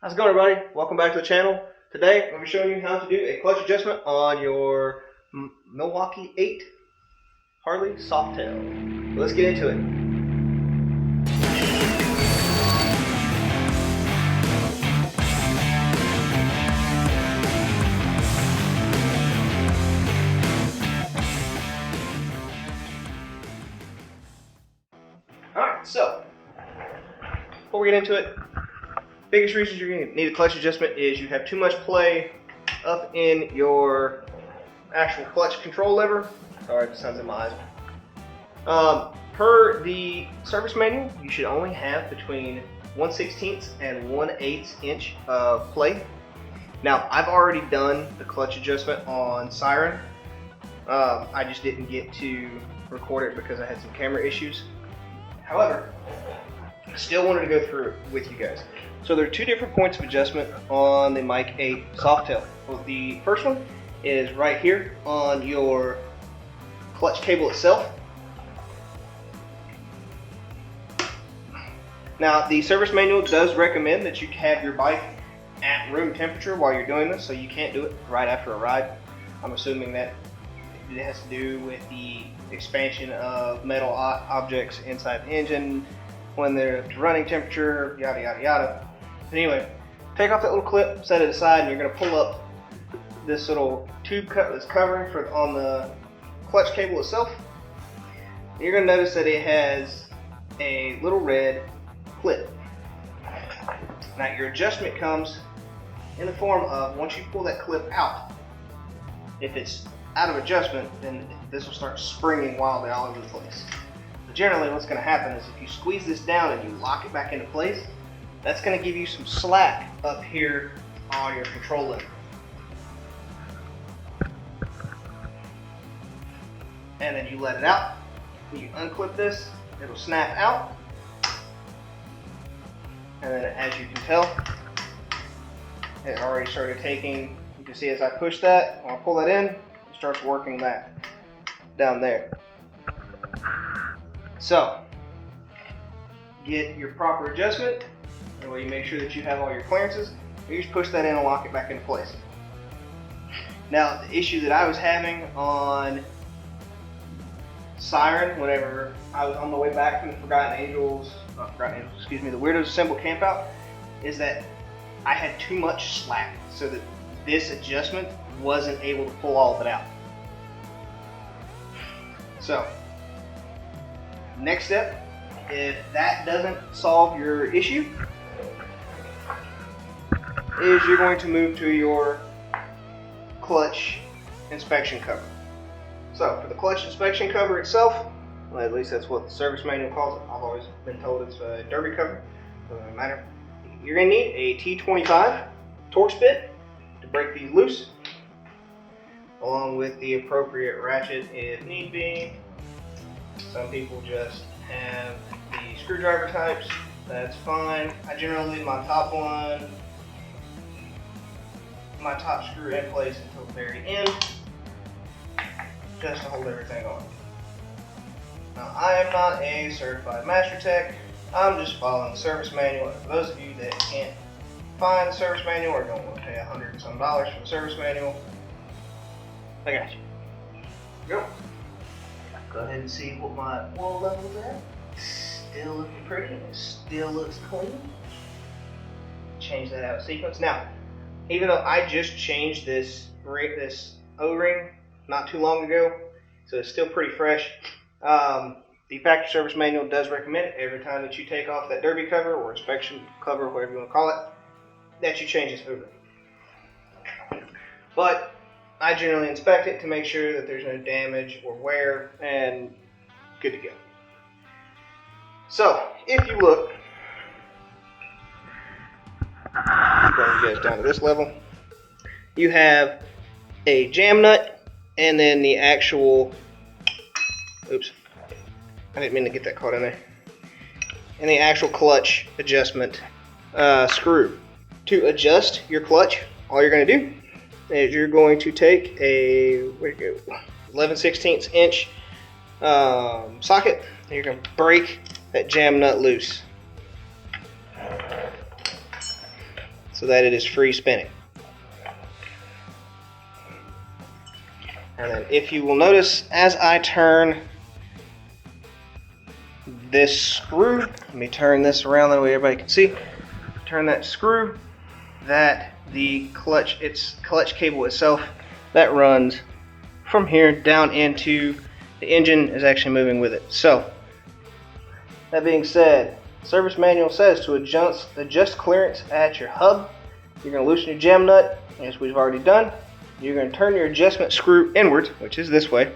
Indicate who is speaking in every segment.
Speaker 1: How's it going, everybody? Welcome back to the channel. Today I'm going to be showing you how to do a clutch adjustment on your Milwaukee 8 Harley Softail. So let's get into it. Alright, so before we get into it, biggest reason you're going to need a clutch adjustment is you have too much play up in your actual clutch control lever. Sorry, the sun's in my eyes. Per the service manual, you should only have between 1/16 and 1/8 inch of play. Now, I've already done the clutch adjustment on Siren. I just didn't get to record it because I had some camera issues. However, I still wanted to go through it with you guys. So there are two different points of adjustment on the Mike 8 Softail. Well, the first one is right here on your clutch cable itself. Now, the service manual does recommend that you have your bike at room temperature while you're doing this, so you can't do it right after a ride. I'm assuming that it has to do with the expansion of metal objects inside the engine when they're at running temperature, yada yada yada. Anyway, take off that little clip, set it aside, and you're going to pull up this little tube cut that's covering on the clutch cable itself. You're going to notice that it has a little red clip. Now, your adjustment comes in the form of, once you pull that clip out, if it's out of adjustment, then this will start springing wildly all over the place. But generally, what's going to happen is if you squeeze this down and you lock it back into place, that's going to give you some slack up here on your control lever. And then you let it out. You unclip this, it'll snap out. And then, as you can tell, it already started taking. You can see as I push that, when I pull that in, it starts working that down there. So, get your proper adjustment. That way you make sure that you have all your clearances. You just push that in and lock it back into place. Now, the issue that I was having on Siren whenever I was on the way back from the the Weirdos Assemble campout, is that I had too much slack so that this adjustment wasn't able to pull all of it out. So, next step, if that doesn't solve your issue, is you're going to move to your clutch inspection cover. So for the clutch inspection cover itself, well, at least that's what the service manual calls it. I've always been told it's a derby cover. Doesn't matter. You're going to need a T25 Torx bit to break these loose, along with the appropriate ratchet if need be. Some people just have the screwdriver types. That's fine. I generally leave my top screw in place until the very end, just to hold everything on. Now, I am not a certified master tech. I'm just following the service manual. And for those of you that can't find the service manual or don't want to pay $100 and some for the service manual, I got you. Go ahead and see what my oil level's at. Still looking pretty. It still looks clean. Change that out of sequence. Now, even though I just changed this O-ring not too long ago, so it's still pretty fresh, the factory service manual does recommend every time that you take off that derby cover or inspection cover, whatever you want to call it, that you change this O-ring. But I generally inspect it to make sure that there's no damage or wear, and good to go. So, if you look, bring you guys down to this level, you have a jam nut and then the actual, oops, I didn't mean to get that caught in there, and the actual clutch adjustment screw. To adjust your clutch, all you're going to do is you're going to take a 11/16 inch socket, and you're going to break that jam nut loose. so that it is free spinning. And then if you will notice, as I turn this screw, let me turn this around that way everybody can see, turn that screw, that the clutch cable itself that runs from here down into the engine is actually moving with it. So that being said, service manual says to adjust clearance at your hub, you're going to loosen your jam nut, as we've already done. You're going to turn your adjustment screw inwards, which is this way,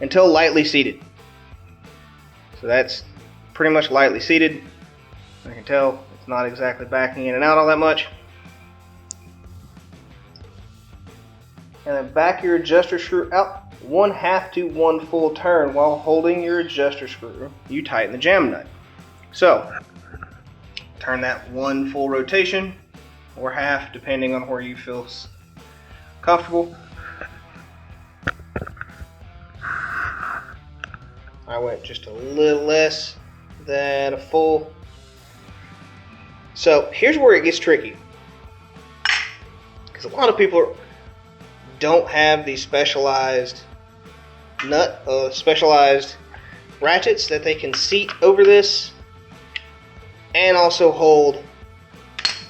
Speaker 1: until lightly seated. So that's pretty much lightly seated. I can tell it's not exactly backing in and out all that much. And then back your adjuster screw out 1/2 to 1 full turn while holding your adjuster screw. You tighten the jam nut. So turn that 1 full rotation, or half, depending on where you feel comfortable. I went just a little less than a full. So here's where it gets tricky, because a lot of people don't have these specialized specialized ratchets that they can seat over this and also hold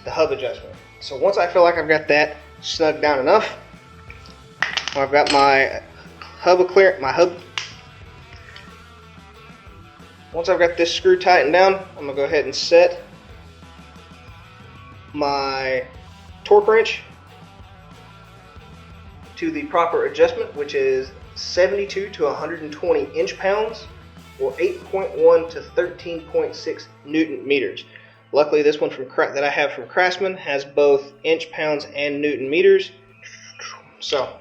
Speaker 1: the hub adjustment. So once I feel like I've got that snug down enough, I've got my hub once I've got this screw tightened down, I'm going to go ahead and set my torque wrench to the proper adjustment, which is 72 to 120 inch-pounds, or 8.1 to 13.6 Newton meters. Luckily, this one that I have from Craftsman has both inch-pounds and Newton meters. So,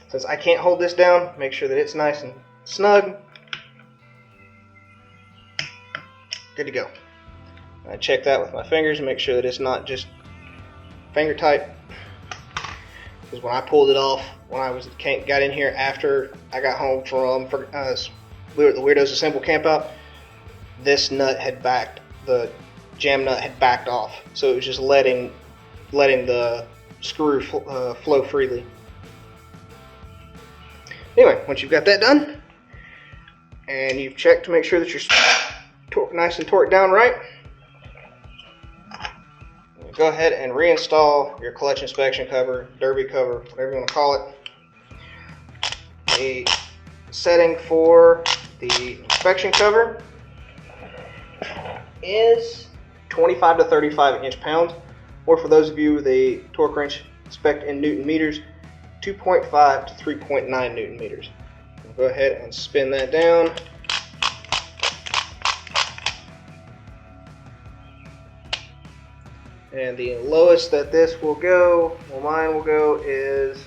Speaker 1: since I can't hold this down, make sure that it's nice and snug. Good to go. I check that with my fingers and make sure that it's not just finger tight. Because when I pulled it off, when I got in here after I got home from we were at the Weirdos Assemble campout, this nut had backed, the jam nut had backed off, so it was just letting the screw flow freely. Anyway, once you've got that done, and you've checked to make sure that you're nice and torqued down right, go ahead and reinstall your clutch inspection cover, derby cover, whatever you want to call it. The setting for the inspection cover is 25 to 35 inch-pounds, or for those of you with a torque wrench spec'd in Newton meters, 2.5 to 3.9 Newton meters. Go ahead and spin that down. And the lowest that this will go, well, mine will go, is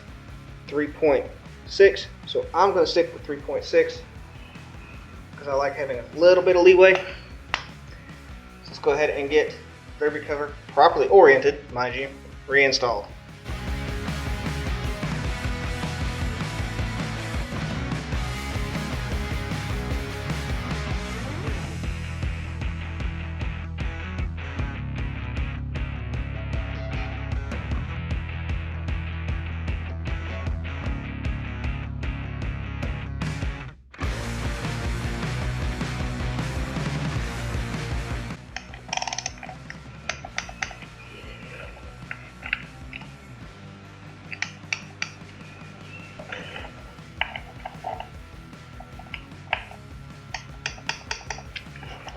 Speaker 1: 3.6. So I'm going to stick with 3.6 because I like having a little bit of leeway. So let's go ahead and get the derby cover properly oriented, mind you, reinstalled.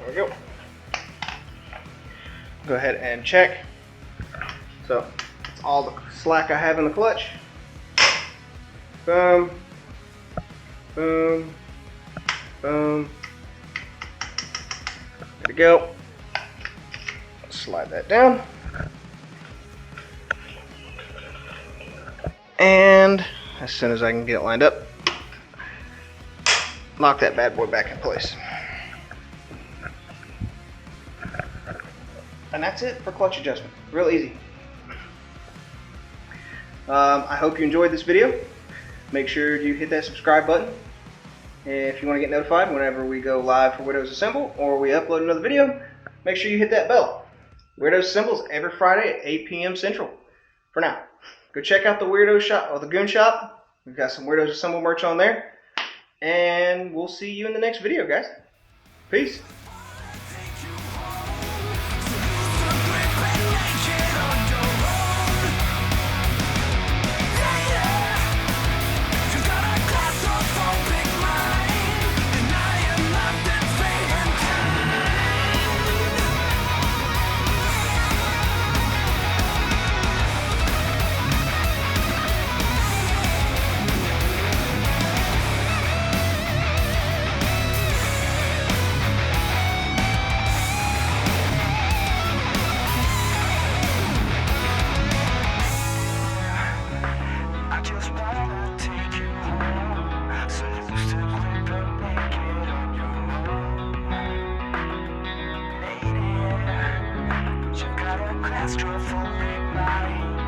Speaker 1: There we go. Go ahead and check. So that's all the slack I have in the clutch. Boom, boom, boom. There we go. Slide that down. And as soon as I can get it lined up, lock that bad boy back in place. And that's it for clutch adjustment. Real easy. I hope you enjoyed this video. Make sure you hit that subscribe button if you want to get notified whenever we go live for Widows Assemble or we upload another video. Make sure you hit that bell. Weirdo Symbols every Friday at 8 p.m. Central. For now, go check out the Weirdo Shop or the Goon Shop. We've got some Weirdo Symbol merch on there. And we'll see you in the next video, guys. Peace.
Speaker 2: Claustrophobic mind.